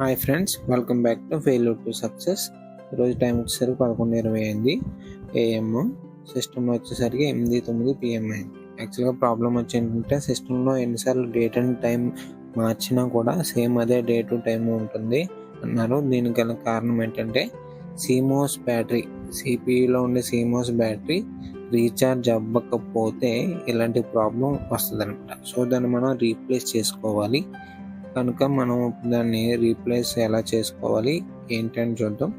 Hi friends, welcome back to failure to success. ఈరోజు time వచ్చేసరికి 11:20 అయింది ఏఎం. సిస్టమ్ వచ్చేసరికి 8:09 PM అయింది. యాక్చువల్గా ప్రాబ్లం వచ్చేంటంటే సిస్టంలో ఎన్నిసార్లు డేట్ అండ్ టైం మార్చినా కూడా సేమ్ అదే డేట్ టైం ఉంటుంది అన్నారు. దీనికి గల కారణం ఏంటంటే సిమోస్ బ్యాటరీ, సిపియులో ఉండే సిమోస్ బ్యాటరీ రీఛార్జ్ అవ్వకపోతే ఇలాంటి ప్రాబ్లం వస్తుంది అనమాట. సో దాన్ని మనం రీప్లేస్ చేసుకోవాలి. కనుక మనం దాన్ని రీప్లేస్ ఎలా చేసుకోవాలి ఏంటని చూద్దాం.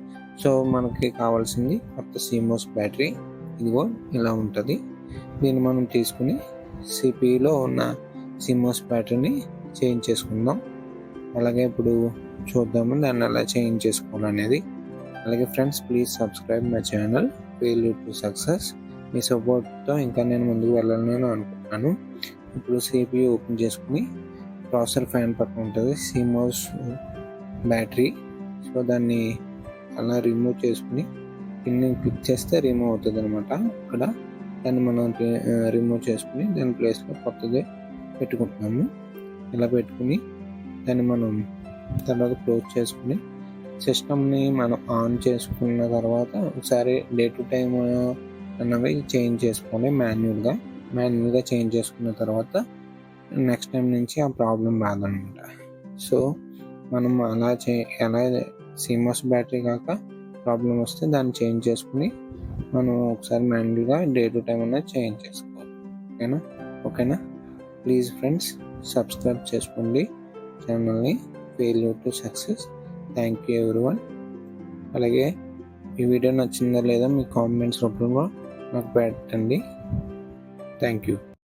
సో మనకి కావాల్సింది కొత్త సిమోస్ బ్యాటరీ. ఇదిగో ఇలా ఉంటుంది. దీన్ని మనం తీసుకుని సిపిలో ఉన్న సిమోస్ బ్యాటరీని చేంజ్ చేసుకుందాం. అలాగే ఇప్పుడు చూద్దాము దాన్ని ఎలా చేంజ్ చేసుకోవాలనేది. అలాగే friends, please subscribe my channel failure to success. మీ సపోర్ట్తో ఇంకా నేను ముందుకు వెళ్ళాలని అనుకుంటున్నాను. ఇప్పుడు సిపియు ఓపెన్ చేసుకుని ప్రాసెసర్ ఫ్యాన్ పక్కన ఉంటుంది సిమోస్ బ్యాటరీ. సో దాన్ని అలా రిమూవ్ చేసుకుని పిన్ని క్లిక్ చేస్తే రిమూవ్ అవుతుంది అనమాట. ఇక్కడ దాన్ని మనం రిమూవ్ చేసుకుని దాని ప్లేస్లో కొత్తది పెట్టుకుంటున్నాము. ఇలా పెట్టుకుని దాన్ని మనం తర్వాత క్లోజ్ చేసుకుని సిస్టమ్ని మనం ఆన్ చేసుకున్న తర్వాత ఒకసారి డే టు టైం అన్నవి చేంజ్ చేసుకోవాలి మాన్యువల్గా చేంజ్ చేసుకున్న తర్వాత నెక్స్ట్ టైం నుంచి ఆ ప్రాబ్లం రాదనమాట. సో మనం ఎలా సిమోస్ బ్యాటరీ కాక ప్రాబ్లం వస్తే దాన్ని చేంజ్ చేసుకుని మనం ఒకసారి మాన్యువల్గా డే టు టైం అనేది చేంజ్ చేసుకోవాలి. ఓకేనా ప్లీజ్ ఫ్రెండ్స్, సబ్స్క్రైబ్ చేసుకోండి ఛానల్ని failure to success. Thank you everyone. అలాగే ఈ వీడియో నచ్చిందా లేదా మీ కామెంట్స్ రూపంలో నాకు పెట్టండి. Thank you.